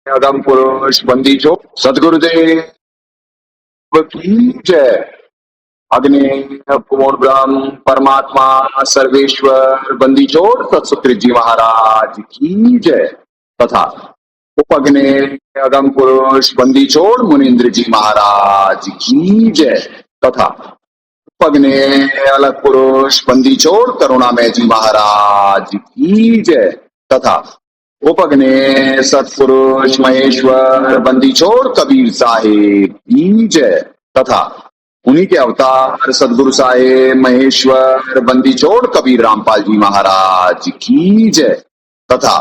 अगम पुरुष बंदी जो सदगुरुदेव की जय। अग्नि पूर्ण ब्रह्म परमात्मा सर्वेश्वर बंदी छोड़ सतसुत्र जी महाराज की जय तथा उपग्नि अगम पुरुष बंदी छोड़ मुनीन्द्र जी महाराज की जय तथा उपग्नि अलग पुरुष बंदी छोड़ करुणामय जी महाराज की जय तथा उपग्नि सतपुरुष महेश्वर बंदी छोड़ कबीर साहेब की जय तथा उन्हीं के अवतार सदगुरु साहेब महेश्वर बंदी छोड़ कबीर रामपाल जी महाराज की जय तथा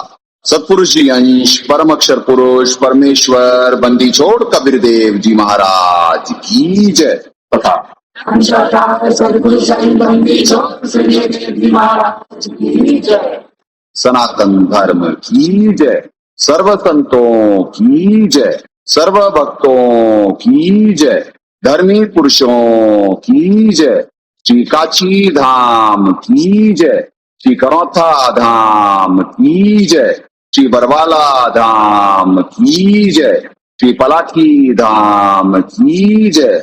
सतपुरुष जी अंश परम अक्षर पुरुष परमेश्वर बंदी छोड़ कबीर देव जी महाराज की जय तथा सदगुरु साईं बंदी छोड़ श्री देव जी महाराज की जय। सनातन धर्म की जय। सर्व संतों की जय। सर्व भक्तों की जय। धर्मी पुरुषों की जय। श्री काची धाम की जय। श्री करौथा धाम की जय। श्री बरवाला धाम की जय। श्री पलाकी धाम की जय।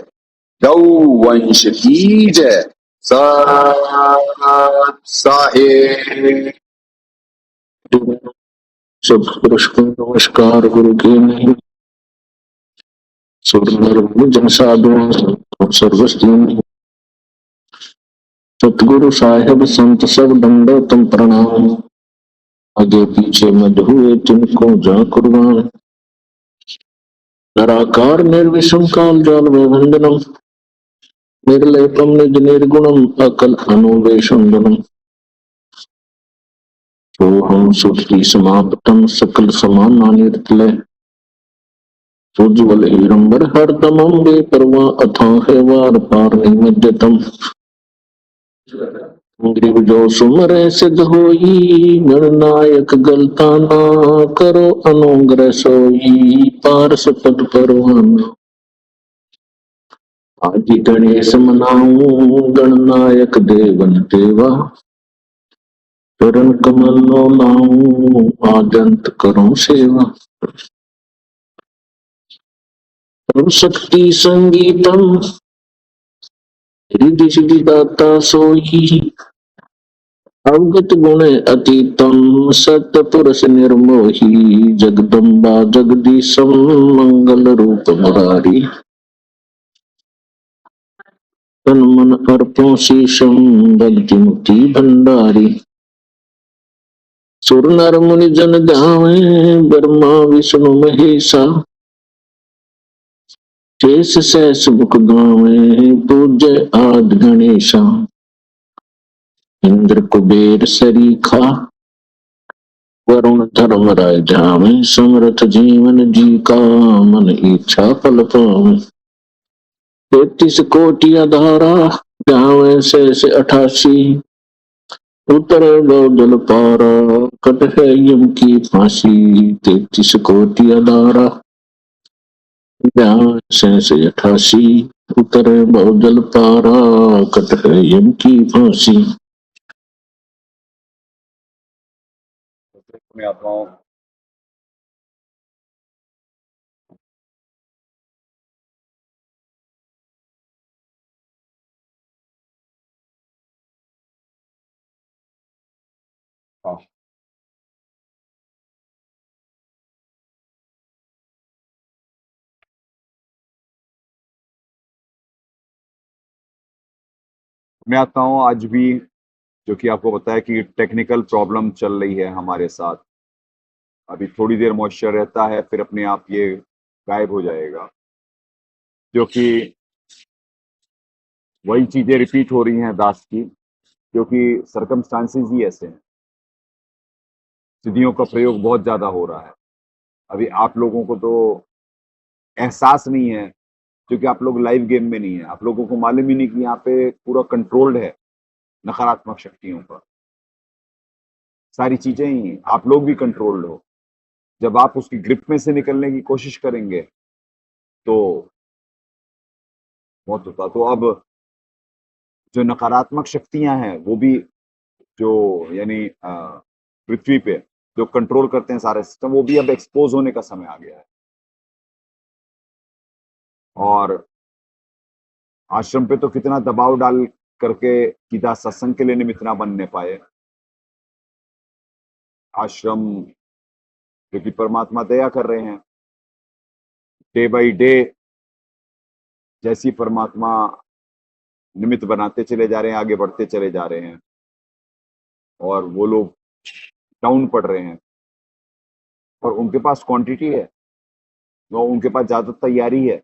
गौ वंश की जय। सत साहेब। सब पुरुष को नमस्कार गुरु के नहीं जन साधु सर्वस्व सतगुरु साहेब संत सब दंडोतम प्रणाम। आगे पीछे मत हुए तुमको जा कुर्बान। निराकार निर्विषम काल जाल वंदनम निर्लेपम निज निर्गुणम अकल अनुवेशंदनम। सोहम सुखी समाप्तम सकल समानानिर्तलय उज्ज्वल हिरंबर हरदमं बेपरवा अथाह वार पार निमज्जतम। ग्रीव जो सुमरे सिद्ध होई गणनायक गलता ना करो अनुग्रह सोई पारस पद परवाना। आदि गणेश मनाऊं गणनायक देवन देवा चरण कमल नो लाऊं आदंत करो सेवा। शक्ति संगीतम हृदय सिद्धिदाता सोई अवगत गुण अतीतम सतपुरुष निर्मोही जगदम्बा जगदीशम मंगल रूप मुरारी। तन मन अर्पो शीशम भक्ति मुक्ति भंडारी। सुर नर मुनि जन ध्यावे ब्रह्मा विष्णु महेशा शेष सहस मुख गावे पूज्य आदि गणेशा। इंद्र कुबेर सरीखा वरुण धर्म राय जावे समरथ जीवन जी का मन इच्छा फल पावे। 33 कोटि अधारा जावे शेष 88 उतरे जल पारा कट है यम की फांसी। 33 कोटि अधारा शेष 88 उतरे जल पारा कट है यम की फांसी। में आत्माओं मैं आता हूँ आज भी, जो कि आपको पता है कि टेक्निकल प्रॉब्लम चल रही है हमारे साथ। अभी थोड़ी देर मॉइस्चर रहता है, फिर अपने आप ये गायब हो जाएगा, जो कि वही चीजें रिपीट हो रही हैं दास की, क्योंकि सर्कमस्टांसेस ही ऐसे हैं। सिद्धियों का प्रयोग बहुत ज्यादा हो रहा है। अभी आप लोगों को तो एहसास नहीं है, क्योंकि आप लोग लाइव गेम में नहीं है। आप लोगों को मालूम ही नहीं कि यहाँ पे पूरा कंट्रोल्ड है नकारात्मक शक्तियों पर। सारी चीजें ही, आप लोग भी कंट्रोल्ड हो। जब आप उसकी ग्रिप में से निकलने की कोशिश करेंगे तो बहुत होता। तो अब जो नकारात्मक शक्तियां हैं वो भी, जो यानी पृथ्वी पे जो कंट्रोल करते हैं सारे सिस्टम, वो भी अब एक्सपोज होने का समय आ गया है। और आश्रम पे तो कितना दबाव डाल करके सीधा सत्संग के लिए निमित्त ना बनने पाए। आश्रम क्योंकि परमात्मा दया कर रहे हैं, डे बाय डे जैसी परमात्मा निमित्त बनाते चले जा रहे हैं, आगे बढ़ते चले जा रहे हैं, और वो लोग डाउन पड़ रहे हैं, और उनके पास क्वांटिटी है, तो उनके पास ज्यादा तैयारी है।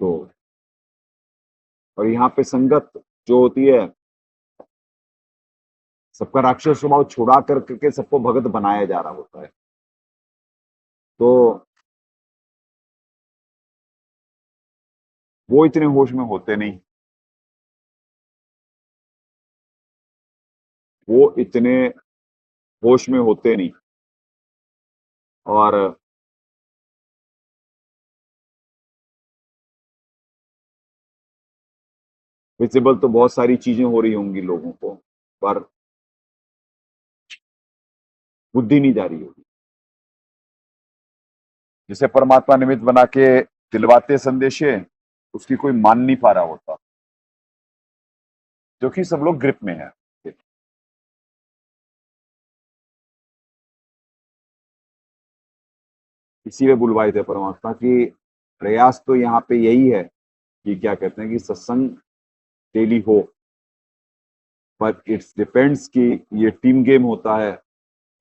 तो और यहाँ पे संगत जो होती है, सबका राक्षस स्वभाव छुड़ा करके सबको भगत बनाया जा रहा होता है। तो वो इतने होश में होते नहीं, वो इतने होश में होते नहीं। और विजिबल तो बहुत सारी चीजें हो रही होंगी लोगों को, पर बुद्धि नहीं जा रही होगी। जिसे परमात्मा निमित्त बना के दिलवाते संदेशे, उसकी कोई मान नहीं पा रहा होता, जो कि सब लोग ग्रिप में है। इसीलिए बुलवाए थे परमात्मा की प्रयास तो यहाँ पे यही है कि क्या कहते हैं कि सत्संग डेली हो, पर इट्स डिपेंड्स कि ये टीम गेम होता है,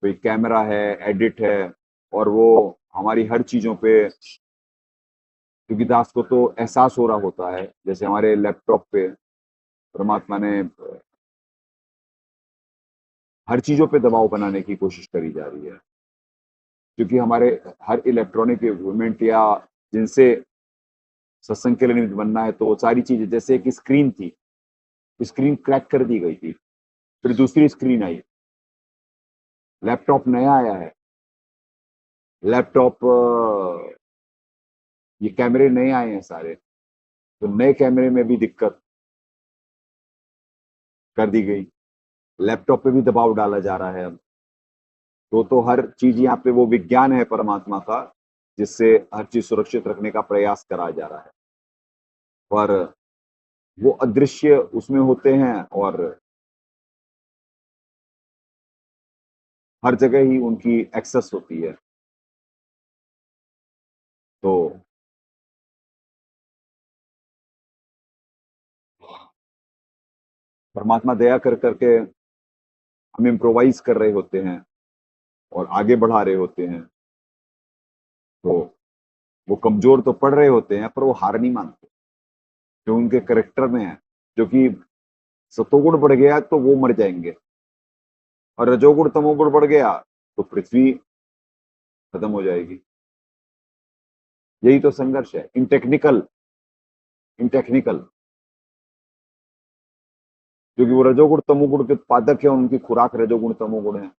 कोई कैमरा है, एडिट है, और वो हमारी हर चीजों पे, क्योंकि दास को तो एहसास हो रहा होता है, जैसे हमारे लैपटॉप पे परमात्मा ने हर चीजों पे दबाव बनाने की कोशिश करी जा रही है, क्योंकि हमारे हर इलेक्ट्रॉनिक इक्विपमेंट या जिनसे सत्संग के लिए निमित्त बनना है, तो वो सारी चीजें, जैसे एक स्क्रीन थी, स्क्रीन क्रैक कर दी गई थी, फिर दूसरी स्क्रीन आई, लैपटॉप नया आया है, लैपटॉप ये कैमरे नए आए हैं सारे, तो नए कैमरे में भी दिक्कत कर दी गई, लैपटॉप पे भी दबाव डाला जा रहा है अब। तो हर चीज यहाँ पे वो विज्ञान है परमात्मा का, जिससे हर चीज सुरक्षित रखने का प्रयास करा जा रहा है, पर वो अदृश्य उसमें होते हैं, और हर जगह ही उनकी एक्सेस होती है। तो परमात्मा दया कर करके हम इम्प्रोवाइज कर रहे होते हैं और आगे बढ़ा रहे होते हैं, तो वो कमजोर तो पड़ रहे होते हैं, पर वो हार नहीं मानते, जो उनके करेक्टर में है। जो कि सतोगुण बढ़ गया तो वो मर जाएंगे, और रजोगुण तमोगुण बढ़ गया तो पृथ्वी खत्म हो जाएगी। यही तो संघर्ष है इन टेक्निकल, क्योंकि वो रजोगुण तमोगुण के उत्पादक है, उनकी खुराक रजोगुण तमोगुण है।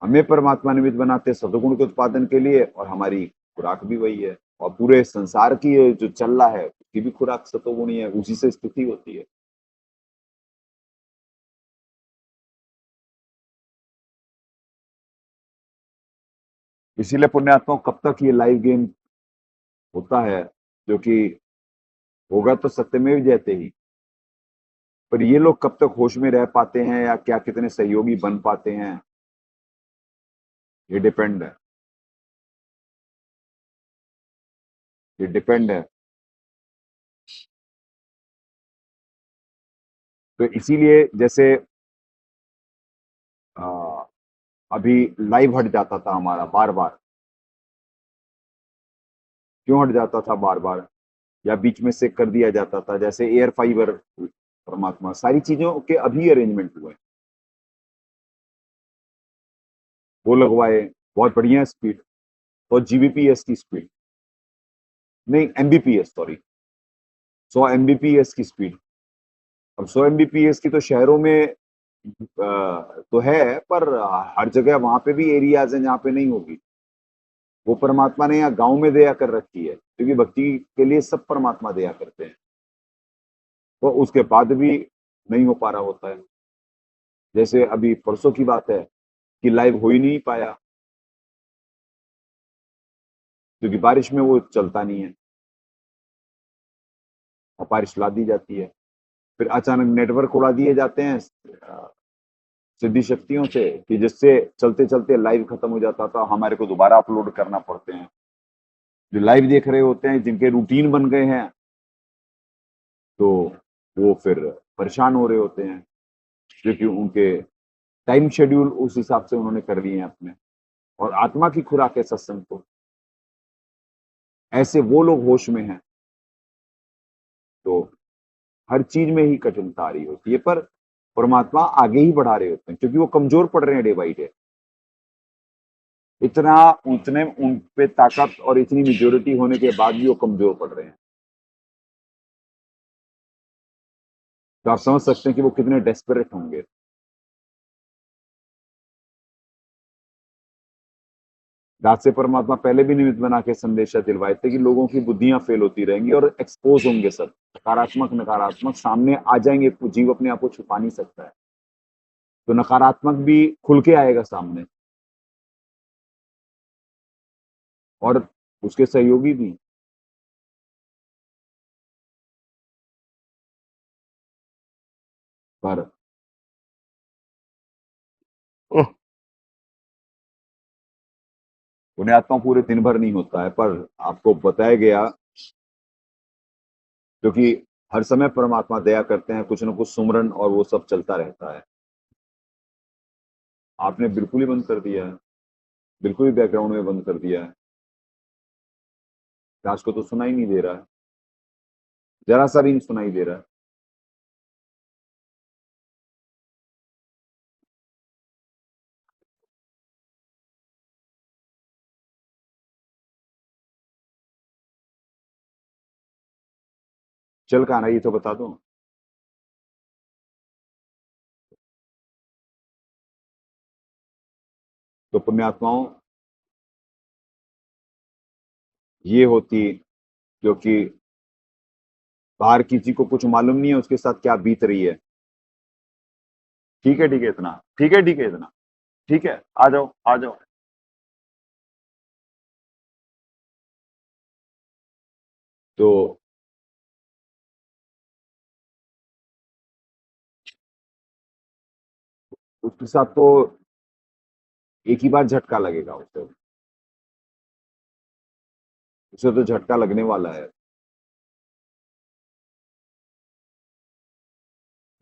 हमें परमात्मा निमित्त बनाते सतोगुण के उत्पादन के लिए, और हमारी खुराक भी वही है, और पूरे संसार की जो चल रहा है उसकी भी खुराक सतोगुणी है, उसी से स्थिति होती है। इसीलिए पुण्यात्माओं, कब तक ये लाइव गेम होता है, जो कि होगा तो सत्यमेव जयते ही, पर ये लोग कब तक होश में रह पाते हैं, या क्या कितने सहयोगी बन पाते हैं, ये डिपेंड है, ये डिपेंड है। तो इसीलिए जैसे आ, अभी लाइव हट जाता था हमारा बार बार, क्यों हट जाता था बार बार, या बीच में से कर दिया जाता था, जैसे एयर फाइबर, परमात्मा सारी चीजों के अभी अरेंजमेंट हुए, वो लगवाए, बहुत बढ़िया स्पीड, और जीबीपीएस की स्पीड, नहीं एमबीपीएस, सॉरी 100 एमबीपीएस की स्पीड। अब 100 एमबीपीएस की तो शहरों में तो है, पर हर जगह वहां पे भी एरियाज हैं जहाँ पे नहीं होगी। वो परमात्मा ने यहाँ गांव में दया कर रखी है, क्योंकि भक्ति के लिए सब परमात्मा दया करते हैं, तो उसके बाद भी नहीं हो पा रहा होता है। जैसे अभी परसों की बात है कि लाइव हो ही नहीं पाया क्योंकि बारिश में वो चलता नहीं है और बारिश ला दी जाती है। फिर अचानक नेटवर्क उड़ा दिए जाते हैं सिद्धि शक्तियों से कि जिससे चलते चलते लाइव खत्म हो जाता था, हमारे को दोबारा अपलोड करना पड़ते हैं। जो लाइव देख रहे होते हैं, जिनके रूटीन बन गए हैं, तो वो फिर परेशान हो रहे होते हैं क्योंकि उनके टाइम शेड्यूल उस हिसाब से उन्होंने कर लिए हैं अपने। और आत्मा की खुराक है सत्संग को। ऐसे वो लोग होश में हैं तो हर चीज में ही कठिनता आ रही होती है, पर परमात्मा आगे ही बढ़ा रहे होते हैं क्योंकि वो कमजोर पड़ रहे हैं डे बाई डे। इतना उतने उन पे ताकत और इतनी मेजोरिटी होने के बाद भी वो कमजोर पड़ रहे हैं। तो आप समझ सकते हैं कि वो कितने डेस्परेट होंगे। दास से परमात्मा पहले भी निमित्त बना के संदेशा दिलवाए थे कि लोगों की बुद्धियां फेल होती रहेंगी और एक्सपोज होंगे, सब सकारात्मक नकारात्मक सामने आ जाएंगे। जीव अपने आप को छुपा नहीं सकता है, तो नकारात्मक भी खुल के आएगा सामने और उसके सहयोगी भी। पर उन्हें आत्मा पूरे दिन भर नहीं होता है, पर आपको बताया गया क्योंकि हर समय परमात्मा दया करते हैं, कुछ न कुछ सुमरन और वो सब चलता रहता है। आपने बिल्कुल ही बंद कर दिया है, बिल्कुल ही बैकग्राउंड में बंद कर दिया है। दास को तो सुनाई नहीं दे रहा है, जरा सा भी नहीं सुनाई दे रहा है। चल कहाँ रहा है ये तो बता दो। तो पुण्यात्माओं, ये होती क्योंकि बाहर किसी को कुछ मालूम नहीं है उसके साथ क्या बीत रही है। ठीक है इतना, ठीक है इतना, ठीक है, आ जाओ आ जाओ। तो उसके साथ तो एक ही बार झटका लगेगा, उसे उसे तो झटका लगने वाला है।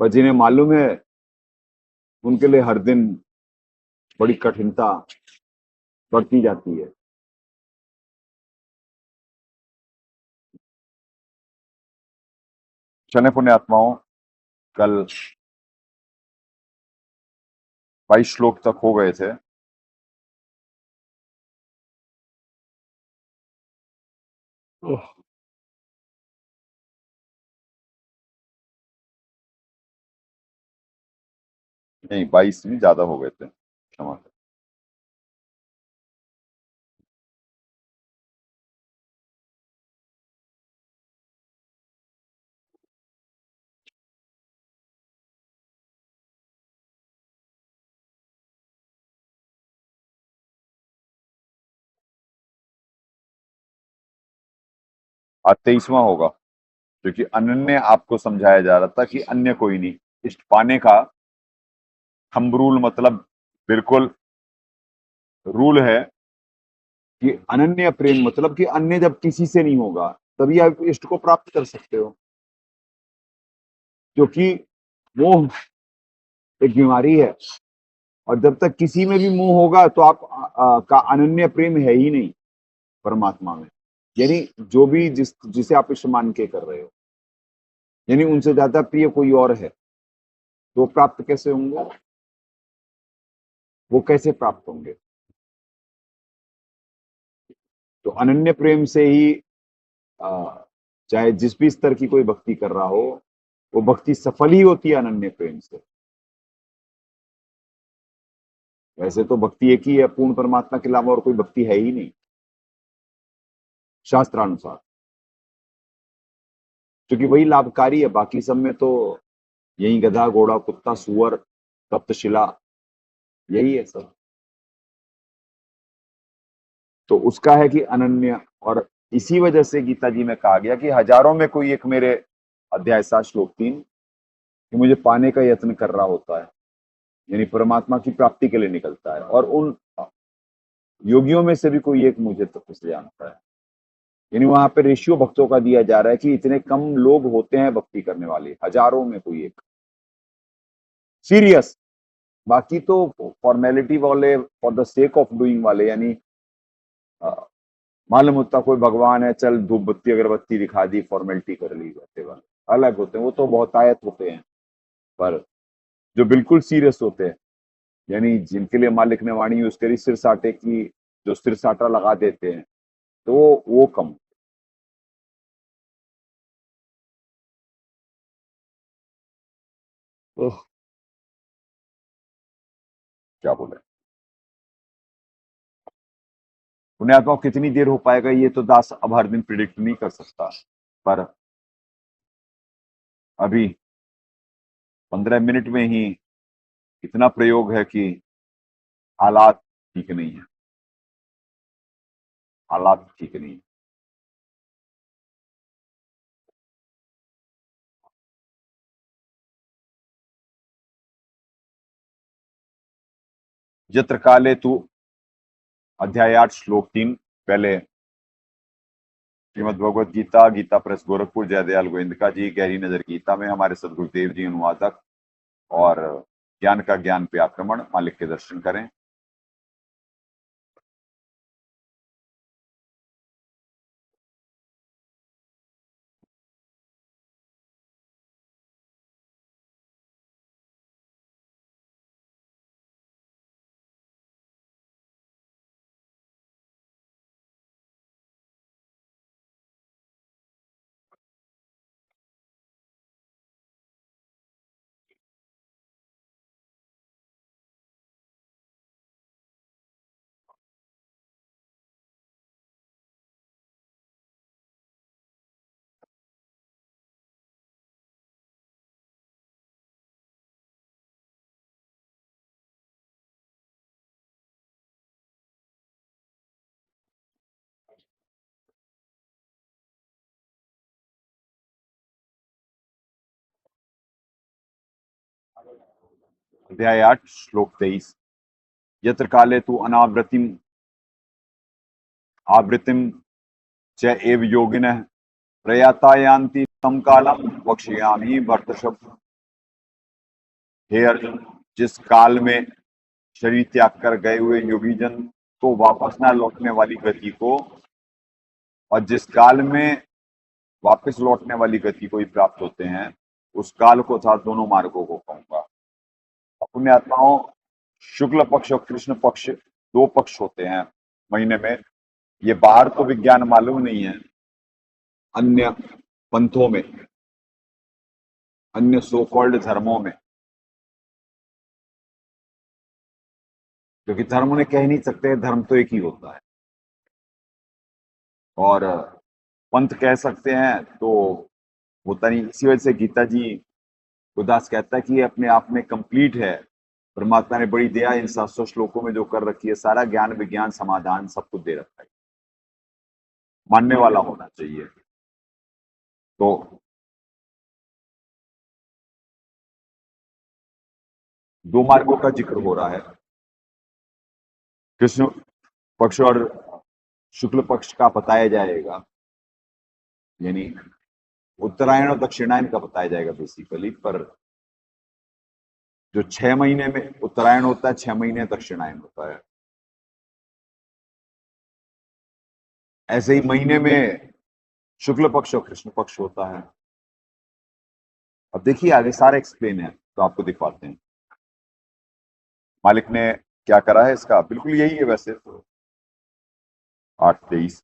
पर जिन्हें मालूम है उनके लिए हर दिन बड़ी कठिनता बढ़ती जाती है। चले पुण्यात्माओं, कल 22 श्लोक तक हो गए थे। नहीं 22 नहीं, ज्यादा हो गए थे, क्षमा करें। आज 23वां होगा क्योंकि अनन्य आपको समझाया जा रहा था कि अन्य कोई नहीं। इष्ट पाने का थंब रूल मतलब बिल्कुल रूल है कि अनन्य प्रेम मतलब कि अन्य जब किसी से नहीं होगा तभी आप इष्ट को प्राप्त कर सकते हो। क्योंकि मोह एक बीमारी है और जब तक किसी में भी मोह होगा तो आप का अनन्य प्रेम है ही नहीं परमात्मा में। यानी जो भी जिसे आप इष्ट मान के कर रहे हो, यानी उनसे ज्यादा प्रिय कोई और है, तो प्राप्त कैसे होंगे? वो कैसे प्राप्त होंगे? तो अनन्य प्रेम से ही चाहे जिस भी स्तर की कोई भक्ति कर रहा हो, वो भक्ति सफल ही होती है अनन्य प्रेम से। वैसे तो भक्ति एक ही है, पूर्ण परमात्मा के अलावा और कोई भक्ति है ही नहीं शास्त्रानुसार, क्योंकि वही लाभकारी है। बाकी सब में तो यही गधा घोड़ा कुत्ता सुअर सप्तशिला, यही है सब। तो उसका है कि अनन्य, और इसी वजह से गीता जी में कहा गया कि हजारों में कोई एक मेरे अध्याय 7 श्लोक 3 कि मुझे पाने का यत्न कर रहा होता है, यानी परमात्मा की प्राप्ति के लिए निकलता है, और उन योगियों में से भी कोई एक मुझे तत्व से जानता है। यानी वहां पे रेशियो भक्तों का दिया जा रहा है कि इतने कम लोग होते हैं भक्ति करने वाले, हजारों में कोई एक सीरियस। बाकी तो फॉर्मेलिटी वाले, for the sake of doing वाले, यानी मालूम होता कोई भगवान है, चल धूप बत्ती अगरबत्ती दिखा दी, फॉर्मेलिटी कर ली, वैसे वाले अलग होते हैं, वो तो बहुत आयत होते हैं। पर जो बिल्कुल सीरियस होते हैं, यानी जिनके लिए मालिक ने वाणी यूज करी सिर साटे की, जो सिर साटा लगा देते हैं, तो वो कम। ओह, क्या बोले, पुण्यात्मा कितनी देर हो पाएगा ये तो दास अब हर दिन प्रिडिक्ट नहीं कर सकता, पर अभी 15 मिनट में ही इतना प्रयोग है कि हालात ठीक नहीं है, हालात ठीक नहीं है। यत्र काले तू, अध्याय 8 श्लोक 3, पहले श्रीमद भगवत गीता, गीता प्रेस गोरखपुर, जयदयाल गोविंदका जी, गहरी नजर गीता में हमारे सदगुरुदेव जी अनुवादक, और ज्ञान का ज्ञान पे आक्रमण, मालिक के दर्शन करें। अध्याय 8 श्लोक 23, यत्र काले तू अनावृतिम आवृतिम च एव योगिनः प्रयातायान्ति तम कालम वक्ष्यामि भर्तशब। हे अर्जुन, जिस काल में शरीर त्याग कर गए हुए योगी जन को वापस न लौटने वाली गति को, और जिस काल में वापस लौटने वाली गति को ही प्राप्त होते हैं, उस काल को साथ दोनों मार्गों को कहूंगा। अपने आत्माओं, शुक्ल पक्ष और कृष्ण पक्ष, दो पक्ष होते हैं महीने में। ये बाहर तो विज्ञान मालूम नहीं है, अन्य पंथों में, अन्य सो कॉल्ड धर्मों में, क्योंकि धर्म उन्हें कह नहीं सकते, धर्म तो एक ही होता है, और पंथ कह सकते हैं तो होता नहीं। इसी वजह से गीता जी उदास कहता है कि ये अपने आप में कंप्लीट है, परमात्मा ने बड़ी दया इन 700 श्लोकों में जो कर रखी है, सारा ज्ञान विज्ञान समाधान सब कुछ दे रखा है, मानने वाला होना चाहिए। तो दो मार्गों का जिक्र हो रहा है, कृष्ण पक्ष और शुक्ल पक्ष का बताया जाएगा, यानी उत्तरायण और दक्षिणायन का बताया जाएगा बेसिकली। पर जो 6 महीने में उत्तरायण होता है, 6 महीने दक्षिणायन होता है। ऐसे ही महीने में शुक्ल पक्ष और कृष्ण पक्ष होता है। अब देखिए आगे सारा एक्सप्लेन है, तो आपको दिखवाते हैं मालिक ने क्या करा है। इसका बिल्कुल यही है वैसे तो। 8:23,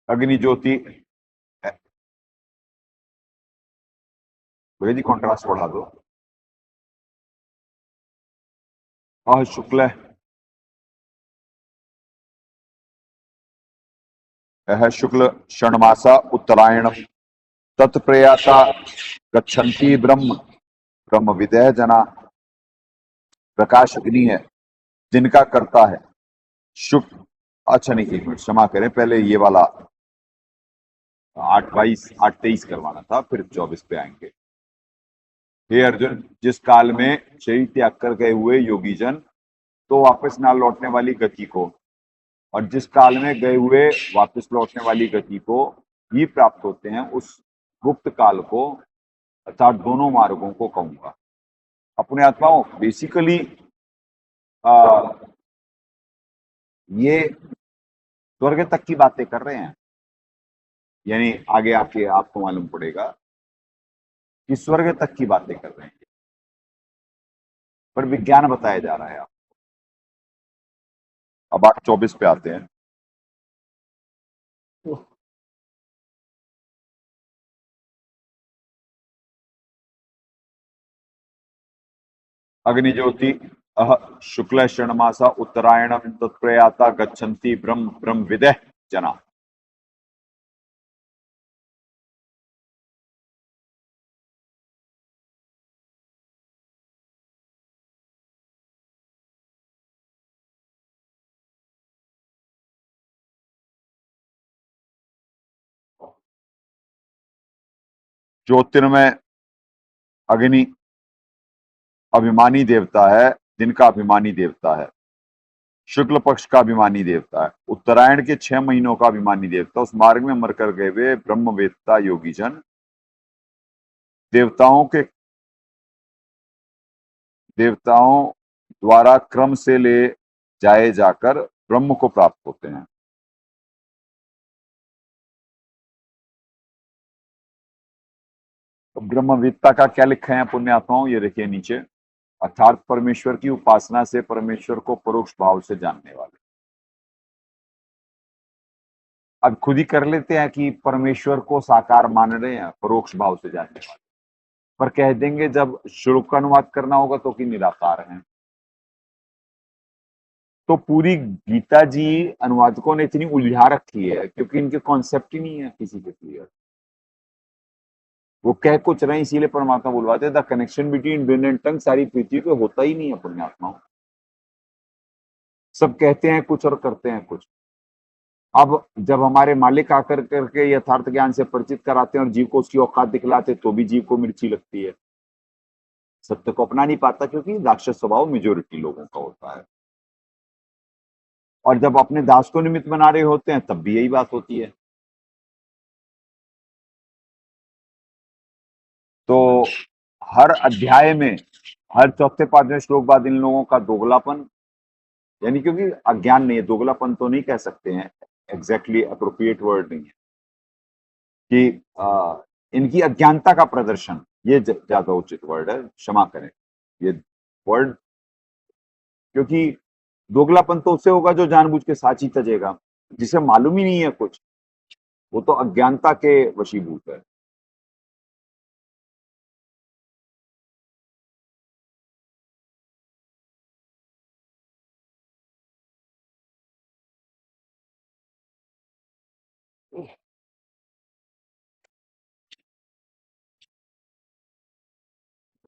अग्नि ज्योति, भैया जी कॉन्ट्रास्ट बढ़ा दो, शुक्ल यह शुक्ल षण्मासा उत्तरायण तत्प्रयाता गच्छन्ति ब्रह्म ब्रह्म विदय जना। प्रकाश अग्नि है जिनका करता है शुक्ल, अच्छा नहीं, एक मिनट क्षमा करें, पहले ये वाला 8:22 8:23 करवाना था, फिर 24 पे आएंगे। हे अर्जुन, जिस काल में शरीर त्याग कर गए हुए योगीजन तो वापस ना लौटने वाली गति को, और जिस काल में गए हुए वापस लौटने वाली गति को ही प्राप्त होते हैं, उस गुप्त काल को अर्थात दोनों मार्गों को कहूंगा। अपने आत्माओं, बेसिकली ये स्वर्ग तक की बातें कर रहे हैं, यानी आगे आके आपको मालूम पड़ेगा कि स्वर्ग तक की बातें कर रहे हैं, पर विज्ञान बताया जा रहा है आपको। अब 8:24 पे आते हैं। अग्नि ज्योति अह शुक्ल षण्मासा उत्तरायणम तत्प्रयाता गच्छन्ति ब्रह्म ब्रह्म विदः जना। ज्योतिर्मय अग्नि अभिमानी देवता है, जिनका अभिमानी देवता है, शुक्ल पक्ष का अभिमानी देवता है, उत्तरायण के 6 महीनों का अभिमानी देवता, उस मार्ग में मरकर गए वे ब्रह्मवेत्ता योगीजन देवताओं द्वारा क्रम से ले जाए जाकर ब्रह्म को प्राप्त होते हैं। तो ब्रह्मवेत्ता का क्या लिखा है पुण्यात्माओं, ये देखिए नीचे, अर्थात परमेश्वर की उपासना से परमेश्वर को परोक्ष भाव से जानने वाले। अब खुद ही कर लेते हैं कि परमेश्वर को साकार मान रहे हैं, परोक्ष भाव से जानने वाले, पर कह देंगे जब श्लोक का अनुवाद करना होगा तो कि निराकार हैं। तो पूरी गीता जी अनुवादकों ने इतनी उलझा रखी है क्योंकि इनके कॉन्सेप्ट ही नहीं है किसी के क्लियर। वो कह कुछ रहे, इसीलिए परमात्मा बुलवाते, the connection between brain and tongue सारी पृथ्वी पे होता ही नहीं है पुण्यात्माओं। सब कहते हैं कुछ और करते हैं कुछ। अब जब हमारे मालिक आकर करके यथार्थ ज्ञान से परिचित कराते हैं और जीव को उसकी औकात दिखलाते तो भी जीव को मिर्ची लगती है, सत्य को अपना नहीं पाता, क्योंकि राक्षस स्वभाव मेजोरिटी लोगों का होता है। और जब अपने दास को निमित्त बना रहे होते हैं तब भी यही बात होती है। तो हर अध्याय में हर चौथे 5वें श्लोक बाद इन लोगों का दोगलापन, यानी क्योंकि अज्ञान नहीं है, दोगलापन तो नहीं कह सकते हैं, एग्जैक्टली अप्रोप्रिएट वर्ड नहीं है, कि इनकी अज्ञानता का प्रदर्शन, ये ज्यादा उचित वर्ड है, क्षमा करें ये वर्ड, क्योंकि दोगलापन तो उससे होगा जो जानबूझ के साची तजेगा, जिसे मालूम ही नहीं है कुछ, वो तो अज्ञानता के वशीभूत है।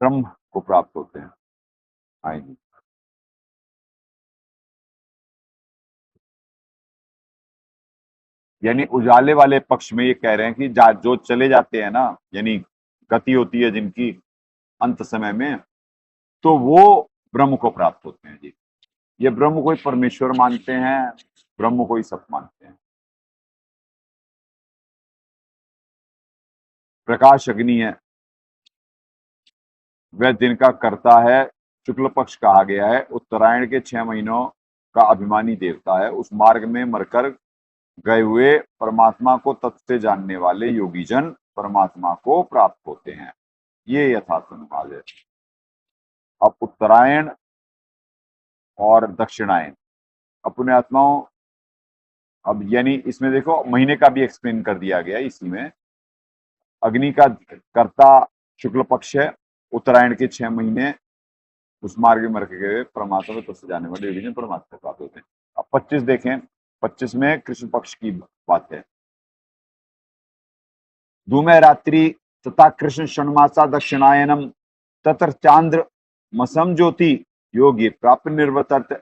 ब्रह्म को प्राप्त होते हैं, आएंगे। यानी उजाले वाले पक्ष में ये कह रहे हैं कि जो चले जाते हैं ना, यानी गति होती है जिनकी अंत समय में, तो वो ब्रह्म को प्राप्त होते हैं जी। ये ब्रह्म को ही परमेश्वर मानते हैं, ब्रह्म को ही सब मानते हैं। प्रकाश अग्नि है, वह दिन का कर्ता है, शुक्ल पक्ष कहा गया है, उत्तरायण के 6 महीनों का अभिमानी देवता है, उस मार्ग में मरकर गए हुए परमात्मा को तत्व से जानने वाले योगीजन परमात्मा को प्राप्त होते हैं। ये यथार्थ अनुवाद है। अब उत्तरायण और दक्षिणायन, अपने आत्माओं, अब यानी इसमें देखो महीने का भी एक्सप्लेन कर दिया गया इसी में। अग्नि का कर्ता शुक्ल पक्ष है, उत्तरायण के 6 महीने उस मार्ग में मर के गए परमात्मा में तत्व से जानने वाले योगीजन परमात्मा को प्राप्त होते हैं। अब 25 देखें, 25 में कृष्ण पक्ष की बात है। धूमे रात्रि तथा कृष्ण षण्मासा दक्षिणायनम तत्र चांद्र मसम ज्योति योगी प्राप्त निर्वर्तते।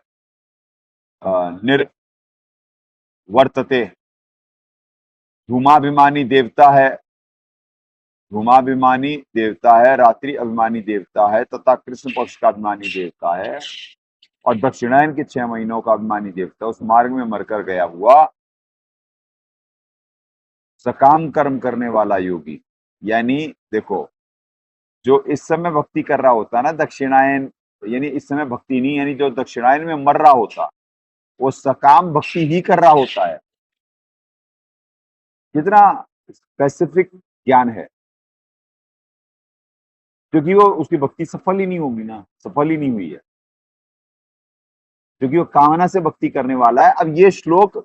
धूमाभिमानी देवता है, धूमाभिमानी देवता है, रात्रि अभिमानी देवता है तथा कृष्ण पक्ष का अभिमानी देवता है और दक्षिणायन के 6 महीनों का अभिमानी देवता। उस मार्ग में मरकर गया हुआ सकाम कर्म करने वाला योगी। यानी देखो, जो इस समय भक्ति कर रहा होता है ना दक्षिणायन, यानी इस समय भक्ति नहीं, यानी जो दक्षिणायन में मर रहा होता वो सकाम भक्ति ही कर रहा होता है। कितना स्पेसिफिक ज्ञान है, क्योंकि वो उसकी भक्ति सफल ही नहीं होगी ना, सफल ही नहीं हुई है, क्योंकि वो कामना से भक्ति करने वाला है। अब ये श्लोक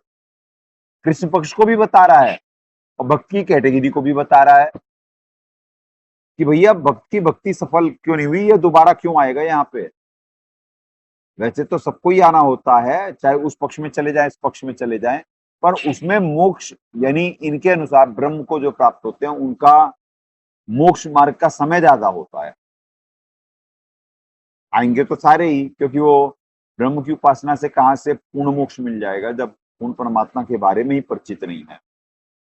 कृष्ण पक्ष को भी बता रहा है और भक्ति की कैटेगरी को भी बता रहा है कि भैया भक्ति सफल क्यों नहीं हुई, ये दोबारा क्यों आएगा यहाँ पे। वैसे तो सबको ही आना होता है, चाहे उस पक्ष में चले जाए इस पक्ष में चले जाए, पर उसमें मोक्ष यानी इनके अनुसार ब्रह्म को जो प्राप्त होते हैं उनका मोक्ष मार्ग का समय ज्यादा होता है। आएंगे तो सारे ही, क्योंकि वो ब्रह्म की उपासना से कहां से पूर्ण मोक्ष मिल जाएगा जब पूर्ण परमात्मा के बारे में ही परिचित नहीं है।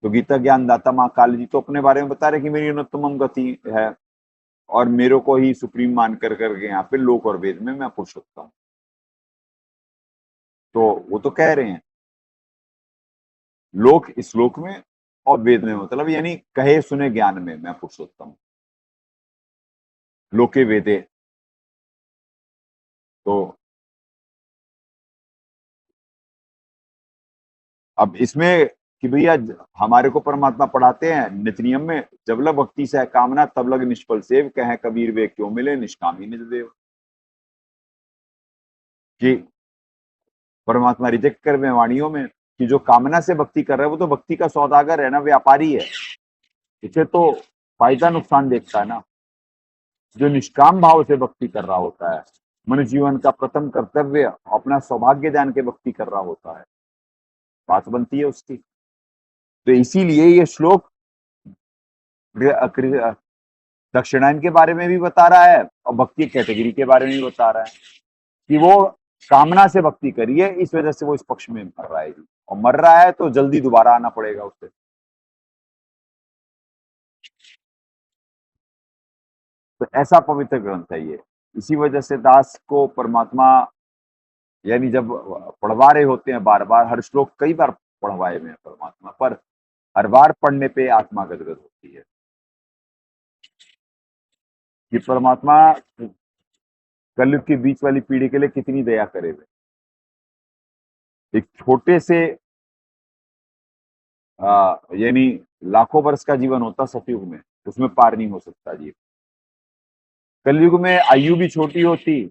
तो गीता ज्ञान दाता माँ काली जी तो अपने बारे में बता रहे कि मेरी उन्नतम गति है और मेरे को ही सुप्रीम मान कर करके यहाँ पे लोक और वेद में मैं पुरुषोत्तम हूं। तो वो तो कह रहे हैं लोक इस लोक में और वेद में, मतलब यानी कहे सुने ज्ञान में मैं पुरुषोत्तम हूं, लोके वेदे। तो अब इसमें कि भैया हमारे को परमात्मा पढ़ाते हैं नित्य नियम में, जब लग भक्ति से है कामना तब लग निष्फल सेव, कहे कबीर वे क्यों मिले निष्कामी निज देव। कि परमात्मा रिजेक्ट कर रहे हैं वाणियों में कि जो कामना से भक्ति कर रहा है वो तो भक्ति का सौदागर है ना, व्यापारी है, इसे तो फायदा नुकसान देखता है ना। जो निष्काम भाव से भक्ति कर रहा होता है, मनुष्य जीवन का प्रथम कर्तव्य अपना सौभाग्य जान के भक्ति कर रहा होता है, बात बनती है उसकी। तो इसीलिए ये श्लोक दक्षिणायन के बारे में भी बता रहा है और भक्ति कैटेगरी के बारे में भी बता रहा है कि वो कामना से भक्ति करिए, इस वजह से वो इस पक्ष में मर रहा है जी। और मर रहा है तो जल्दी दोबारा आना पड़ेगा उसे। तो ऐसा पवित्र ग्रंथ है ये। इसी वजह से दास को परमात्मा यानी जब पढ़वा रहे होते हैं बार बार, हर श्लोक कई बार पढ़वाए हुए हैं परमात्मा, पर हर बार पढ़ने पे आत्मा गदगद होती है कि परमात्मा कलयुग की बीच वाली पीढ़ी के लिए कितनी दया करे हुए। एक छोटे से यानी लाखों वर्ष का जीवन होता सतयुग में, उसमें पार नहीं हो सकता जी। कलयुग में आयु भी छोटी होती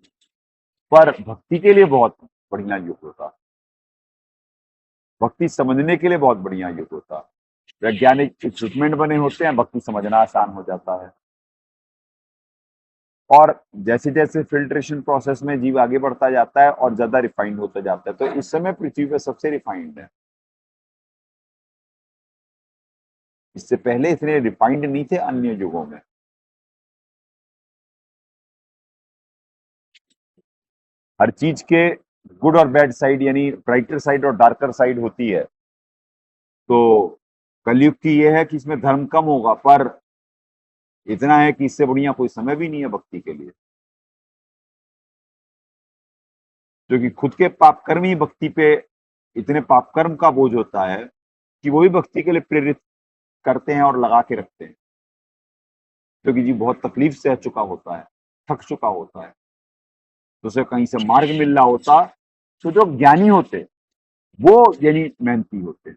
पर भक्ति के लिए बहुत बढ़िया युग होता, भक्ति समझने के लिए बहुत बढ़िया युग होता। वैज्ञानिक इक्विपमेंट बने होते हैं, भक्ति समझना आसान हो जाता है। और जैसे जैसे फिल्ट्रेशन प्रोसेस में जीव आगे बढ़ता जाता है और ज्यादा रिफाइंड होता जाता है, तो इस समय पृथ्वी पर सबसे रिफाइंड है। इससे पहले इतने रिफाइंड नहीं थे अन्य युगों में। हर चीज के गुड और बैड साइड यानी ब्राइटर साइड और डार्कर साइड होती है। तो कलयुग की यह है कि इसमें धर्म कम होगा, पर इतना है कि इससे बढ़िया कोई समय भी नहीं है भक्ति के लिए, क्योंकि खुद के पाप कर्म ही भक्ति पे इतने पाप कर्म का बोझ होता है कि वो भी भक्ति के लिए प्रेरित करते हैं और लगा के रखते हैं, क्योंकि जी बहुत तकलीफ सह चुका होता है, थक चुका होता है, तो उसे कहीं से मार्ग मिल रहा होता। तो जो ज्ञानी होते वो यानी मेहनती होते,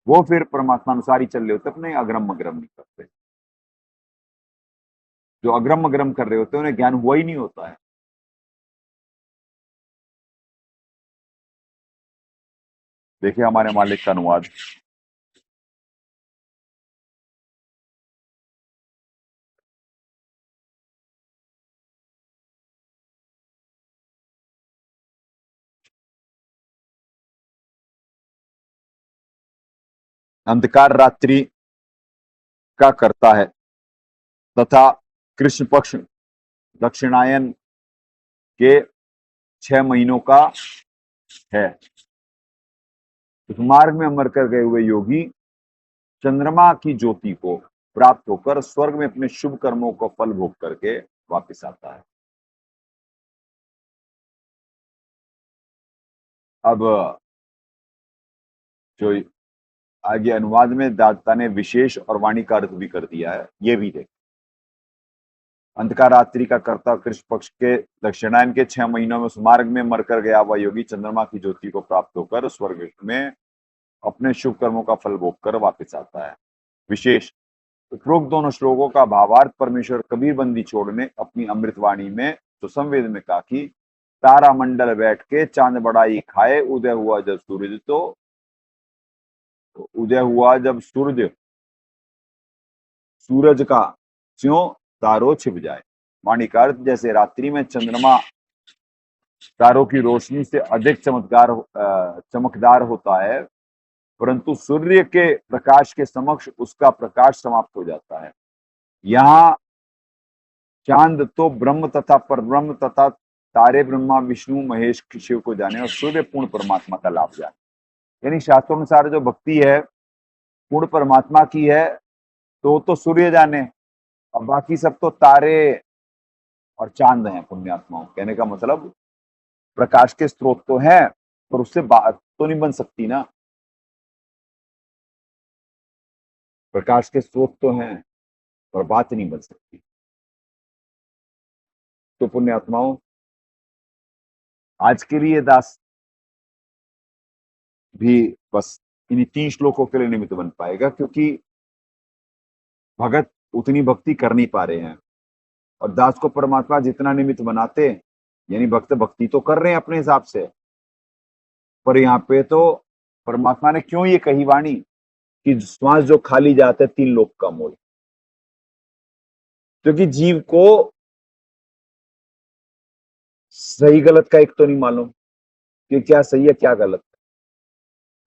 वो फिर परमात्मा अनुसार ही चल रहे होते, अपने अग्रम अग्रम नहीं करते। जो अग्रम अग्रम कर रहे होते हैं उन्हें ज्ञान हुआ ही नहीं होता है। देखिए हमारे मालिक का अनुवाद। अंधकार रात्रि का करता है तथा कृष्ण पक्ष दक्षिणायन के 6 महीनों का है। इस मार्ग में अमर कर गए हुए योगी चंद्रमा की ज्योति को प्राप्त होकर स्वर्ग में अपने शुभ कर्मों का फल भोग करके वापस आता है। अब जो आगे अनुवाद में दाता ने विशेष और वाणी का अर्थ भी कर दिया है, ये भी देख। अंधकार रात्रि का कर्ता कृष्ण पक्ष के दक्षिणायन के 6 महीनों में उस मार्ग में मरकर गया वह योगी चंद्रमा की ज्योति को प्राप्त होकर स्वर्ग में अपने शुभ कर्मों का फल भोग कर वापस आता है। विशेष उपरोक्त दोनों श्लोकों का भावार्थ परमेश्वर कबीर बंदी छोड़ ने अपनी अमृतवाणी में तो संवेद में कहा कि तारा मंडल बैठ के चांद बड़ाई खाए, उदय हुआ जब सूरज का स्यों तारों छिप जाए। वाणी का अर्थ जैसे रात्रि में चंद्रमा तारों की रोशनी से अधिक चमकदार होता है, परंतु सूर्य के प्रकाश के समक्ष उसका प्रकाश समाप्त हो जाता है। यहाँ चांद तो ब्रह्म तथा परब्रह्म तथा तारे ब्रह्मा विष्णु महेश शिव को जाने और सूर्य पूर्ण परमात्मा का लाभ जाने। यानी शास्त्रोनुसार जो भक्ति है पूर्ण परमात्मा की है तो सूर्य जाने, और बाकी सब तो तारे और चांद हैं पुण्यात्माओं। कहने का मतलब प्रकाश के स्रोत तो हैं पर उससे बात तो नहीं बन सकती ना। प्रकाश के स्रोत तो हैं पर बात नहीं बन सकती। तो पुण्यात्माओं आज के लिए दास भी बस इन्हीं 3 श्लोकों के लिए निमित्त बन पाएगा, क्योंकि भगत उतनी भक्ति कर नहीं पा रहे हैं और दास को परमात्मा जितना निमित्त बनाते, यानी भक्त भक्ति तो कर रहे हैं अपने हिसाब से, पर यहाँ पे तो परमात्मा ने क्यों ये कही वाणी कि श्वास जो खाली जाता है 3 लोक का मोल, क्योंकि जीव को सही गलत का एक तो नहीं मालूम कि क्या सही है क्या गलत है,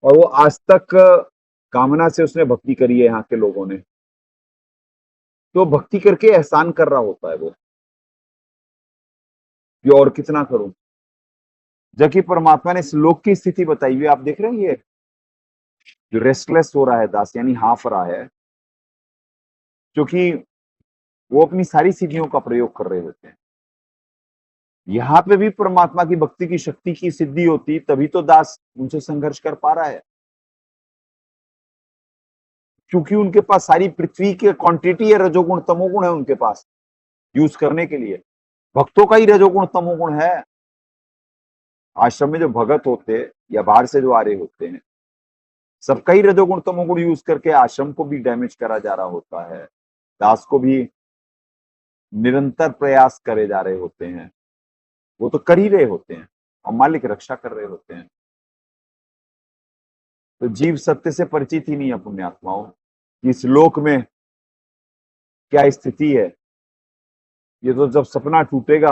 और वो आज तक कामना से उसने भक्ति करी है यहाँ के लोगों ने, तो भक्ति करके एहसान कर रहा होता है वो कि और कितना करूं। जबकि परमात्मा ने इस लोक की स्थिति बताई हुई, आप देख रहे हैं ये जो रेस्टलेस हो रहा है दास, यानी हाफ रहा है, क्योंकि वो अपनी सारी सिद्धियों का प्रयोग कर रहे होते हैं। यहाँ पे भी परमात्मा की भक्ति की शक्ति की सिद्धि होती तभी तो दास उनसे संघर्ष कर पा रहा है, क्योंकि उनके पास सारी पृथ्वी की क्वांटिटी है, रजोगुण तमोगुण है उनके पास यूज करने के लिए। भक्तों का ही रजोगुण तमोगुण है। आश्रम में जो भगत होते या बाहर से जो आ रहे होते हैं, सबका ही रजोगुण तमोगुण यूज करके आश्रम को भी डैमेज करा जा रहा होता है, दास को भी निरंतर प्रयास करे जा रहे होते हैं। वो तो कर ही रहे होते हैं और मालिक रक्षा कर रहे होते हैं। तो जीव सत्य से परिचित ही नहीं है पुण्यात्माओं, इस लोक में क्या स्थिति है। ये तो जब सपना टूटेगा,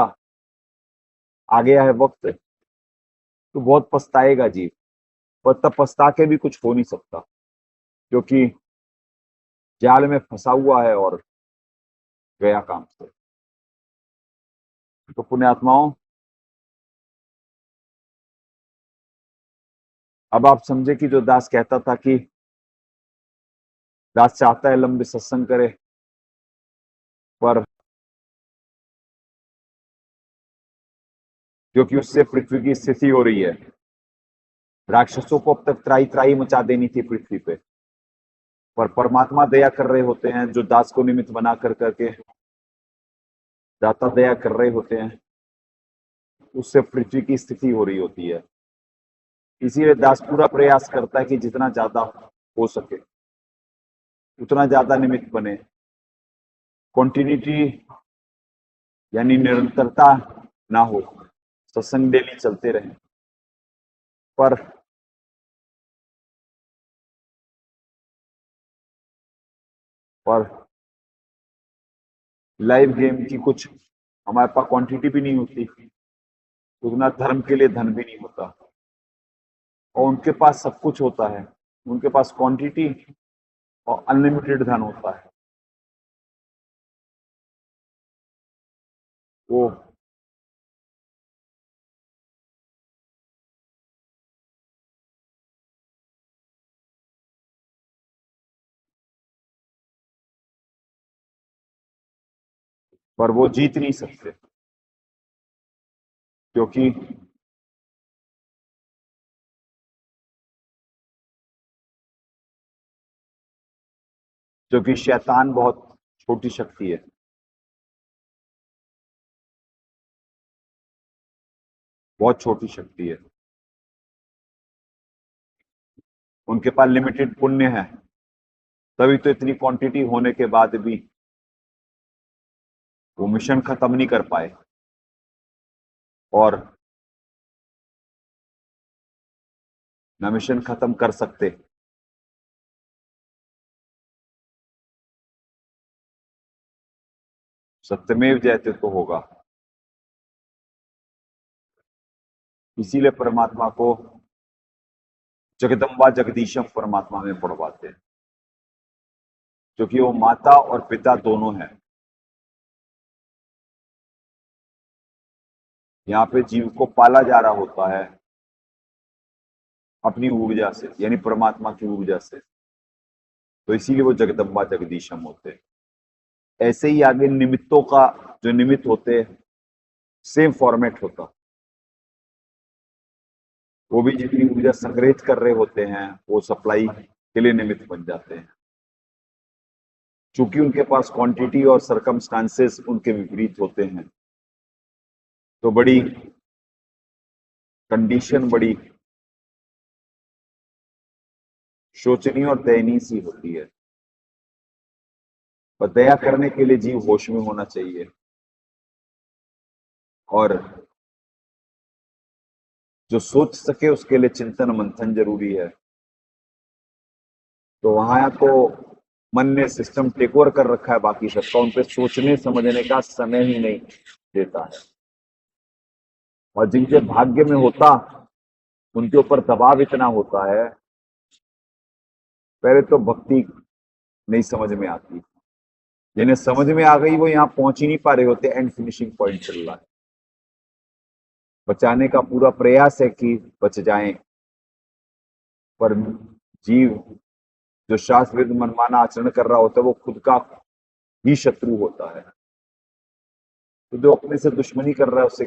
आ गया है वक्त, तो बहुत पछताएगा जीव, पर तब पछता के भी कुछ हो नहीं सकता, क्योंकि जाल में फंसा हुआ है और गया काम से। तो पुण्यात्माओं अब आप समझे कि जो दास कहता था कि दास चाहता है लंबे सत्संग करे, पर क्योंकि उससे पृथ्वी की स्थिति हो रही है, राक्षसों को अब तक त्राही त्राही मचा देनी थी पृथ्वी पे, पर परमात्मा दया कर रहे होते हैं, जो दास को निमित्त बना कर करके दाता दया कर रहे होते हैं, उससे पृथ्वी की स्थिति हो रही होती है। इसीलिए दास पूरा प्रयास करता है कि जितना ज्यादा हो सके उतना ज्यादा निमित्त बने, कॉन्टिन्यूटी यानी निरंतरता ना हो, सत्संग डेली चलते रहे, पर लाइव गेम की कुछ हमारे पास क्वांटिटी भी नहीं होती, उतना धर्म के लिए धन भी नहीं होता, और उनके पास सब कुछ होता है उनके पास क्वांटिटी और अनलिमिटेड धन होता है। वो पर वो जीत नहीं सकते, क्योंकि शैतान बहुत छोटी शक्ति है। बहुत छोटी शक्ति है। उनके पास लिमिटेड पुण्य है, तभी तो इतनी क्वांटिटी होने के बाद भी वो मिशन खत्म नहीं कर पाए, और न मिशन खत्म कर सकते। सत्यमेव जयते तो होगा। इसीलिए परमात्मा को जगदम्बा जगदीशम परमात्मा में पढ़वाते हैं, क्योंकि वो माता और पिता दोनों हैं। यहाँ पे जीव को पाला जा रहा होता है अपनी ऊर्जा से, यानी परमात्मा की ऊर्जा से, तो इसीलिए वो जगदम्बा जगदीशम होते हैं। ऐसे ही आगे निमित्तों का जो निमित्त होते हैं, सेम फॉर्मेट होता, वो भी जितनी ऊर्जा संग्रहित कर रहे होते हैं वो सप्लाई के लिए निमित्त बन जाते हैं। चूंकि उनके पास क्वांटिटी और सरकमस्टांसेस उनके विपरीत होते हैं, तो बड़ी कंडीशन बड़ी शोचनीय और दयनीय सी होती है। पर दया करने के लिए जीव होश में होना चाहिए, और जो सोच सके उसके लिए चिंतन मंथन जरूरी है। तो वहां तो मन ने सिस्टम टेक ओवर कर रखा है बाकी सबका, उन पे सोचने समझने का समय ही नहीं देता है। और जिनके भाग्य में होता, उनके ऊपर दबाव इतना होता है, पहले तो भक्ति नहीं समझ में आती, जिन्हें समझ में आ गई वो यहाँ पहुंच ही नहीं पा रहे होते, एंड फिनिशिंग पॉइंट चल रहा है। बचाने का पूरा प्रयास है कि बच जाएं, पर जीव जो शास्त्र विरुद्ध मनमाना आचरण कर रहा होता है वो खुद का ही शत्रु होता है। तो जो अपने से दुश्मनी कर रहा है उसे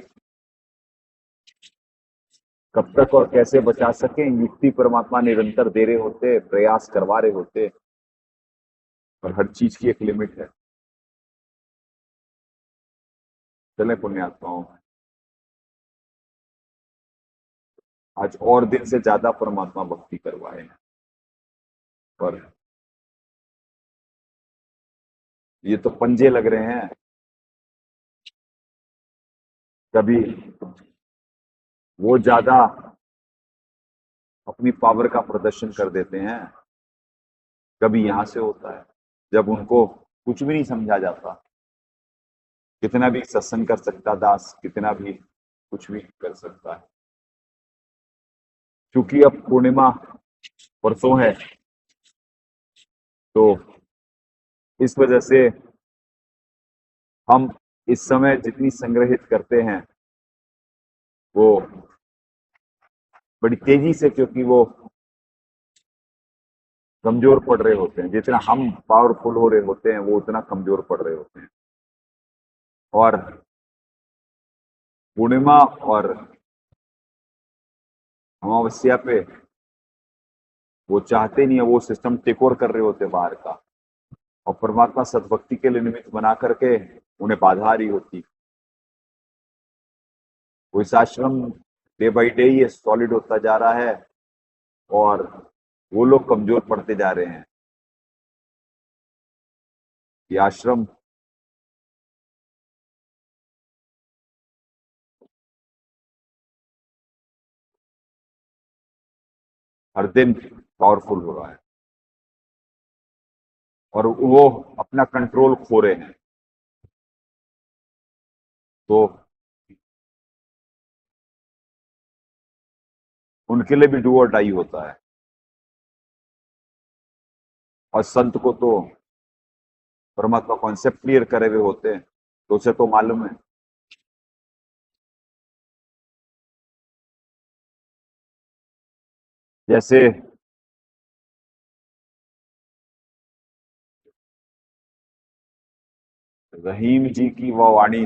कब तक और कैसे बचा सके, युक्ति परमात्मा निरंतर दे रहे होते, प्रयास करवा रहे होते, और हर चीज की एक लिमिट है। चले पुण्यात्माओं, आज और दिन से ज्यादा परमात्मा भक्ति करवाए हैं, पर ये तो पंजे लग रहे हैं। कभी वो ज्यादा अपनी पावर का प्रदर्शन कर देते हैं, कभी यहां से होता है जब उनको कुछ भी नहीं समझा जाता। कितना भी सत्संग कर सकता दास, कितना भी कुछ भी कर सकता है, क्योंकि अब पूर्णिमा परसों है, तो इस वजह से हम इस समय जितनी संग्रहित करते हैं वो बड़ी तेजी से, क्योंकि वो कमजोर पड़ रहे होते हैं। जितना हम पावरफुल हो रहे होते हैं वो उतना कमजोर पड़ रहे होते हैं। और पूर्णिमा और अमावस्या पे वो चाहते नहीं है, वो सिस्टम टेक ओवर कर रहे होते बाहर का, और परमात्मा सद्भक्ति के लिए निमित्त बना करके उन्हें बाधा आ रही होती। वो इस आश्रम डे बाई डे ये सॉलिड होता जा रहा है, और वो लोग कमजोर पड़ते जा रहे हैं। ये आश्रम हर दिन पावरफुल हो रहा है, और वो अपना कंट्रोल खो रहे हैं। तो उनके लिए भी डू और डाई होता है। और संत को तो परमात्मा कॉन्सेप्ट क्लियर करे हुए होते हैं, तो उसे तो मालूम है। जैसे रहीम जी की वह वाणी,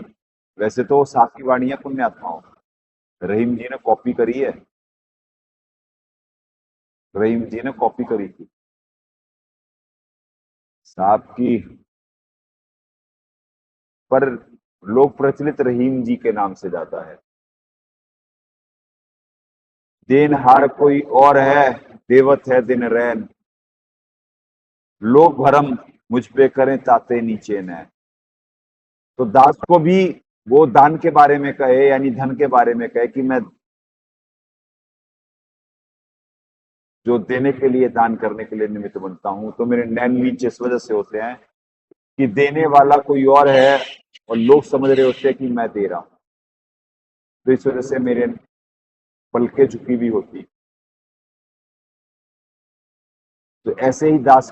वैसे तो साफ की वाणी है पुण्यात्माओं, रहीम जी ने कॉपी करी है, रहीम जी ने कॉपी करी थी साहब की, पर लोग प्रचलित रहीम जी के नाम से जाता है। देनहार कोई और है, देवत है दिन रैन, लोग भरम मुझ पे करें ताते नीचे न। तो दास को भी वो दान के बारे में कहे, यानी धन के बारे में कहे कि मैं जो देने के लिए, दान करने के लिए निमित्त बनता हूं, तो मेरे नैन नीचे इस वजह से होते हैं कि देने वाला कोई और है और लोग समझ रहे होते हैं कि मैं दे रहा हूं, तो इस वजह से मेरे पलके झुकी भी होती। तो ऐसे ही दास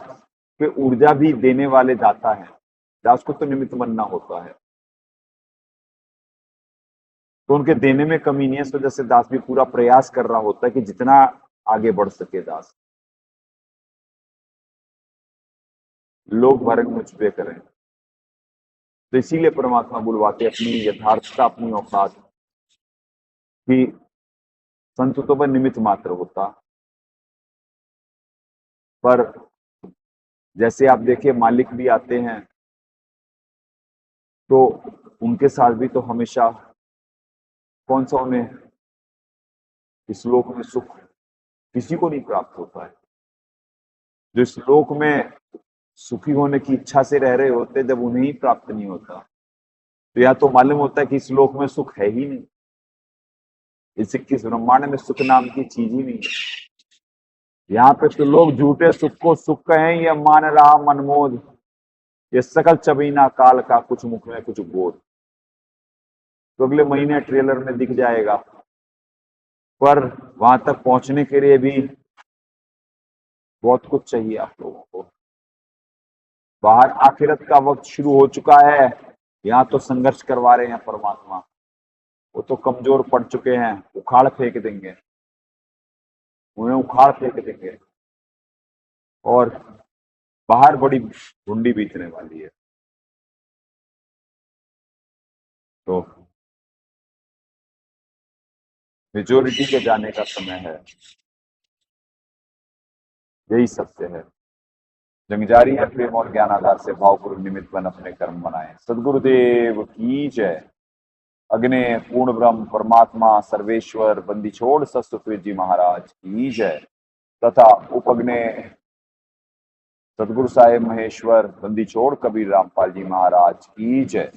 पे ऊर्जा भी देने वाले दाता है, दास को तो निमित्त बनना होता है, तो उनके देने में कमी नहीं है। इस वजह से दास भी पूरा प्रयास कर रहा होता है कि जितना आगे बढ़ सके दास, लोग भरण मुझ पे करें। तो इसीलिए परमात्मा बुलवाते अपनी यथार्थता, अपनी औकात कि संत तो वह निमित्त मात्र होता, पर जैसे आप देखिए मालिक भी आते हैं तो उनके साथ भी तो हमेशा कौन सा उन्हें इस लोक में सुख किसी को नहीं प्राप्त होता है। जो इस लोक में सुखी होने की इच्छा से रह रहे होते, जब उन्हें ही प्राप्त नहीं होता, तो या तो मालूम होता है कि इस लोक में सुख है ही नहीं, इस 21 ब्रह्मांड में सुख नाम की चीज ही नहीं है। यहाँ पे तो लोग झूठे सुख को सुख कहें, यह मान रहा मनमोद, ये सकल चबीना काल का कुछ मुख में कुछ बोध। तो अगले महीने ट्रेलर में दिख जाएगा, पर वहां तक पहुंचने के लिए भी बहुत कुछ चाहिए आप लोगों को। बाहर आखिरत का वक्त शुरू हो चुका है, यहाँ तो संघर्ष करवा रहे हैं परमात्मा, वो तो कमजोर पड़ चुके हैं, उखाड़ फेंक देंगे, उन्हें उखाड़ फेंक देंगे, और बाहर बड़ी धुंडी बीतने वाली है। तो मेजोरिटी के जाने का समय है, यही सत्य है। जंग जारी है, प्रेम और ज्ञान आधार से भावपूर्वक निमित्त बन अपने कर्म बनाए। सदगुरुदेव की जय। अग्ने पूर्ण ब्रह्म परमात्मा सर्वेश्वर बंदी छोड़ सतसुखदेव जी महाराज की जय, तथा उपग्ने सदगुरु साहेब महेश्वर बंदी छोड़ कबीर रामपाल जी महाराज की जय।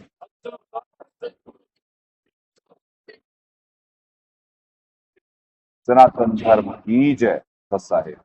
सनातन धर्म की जय। सत साहेब।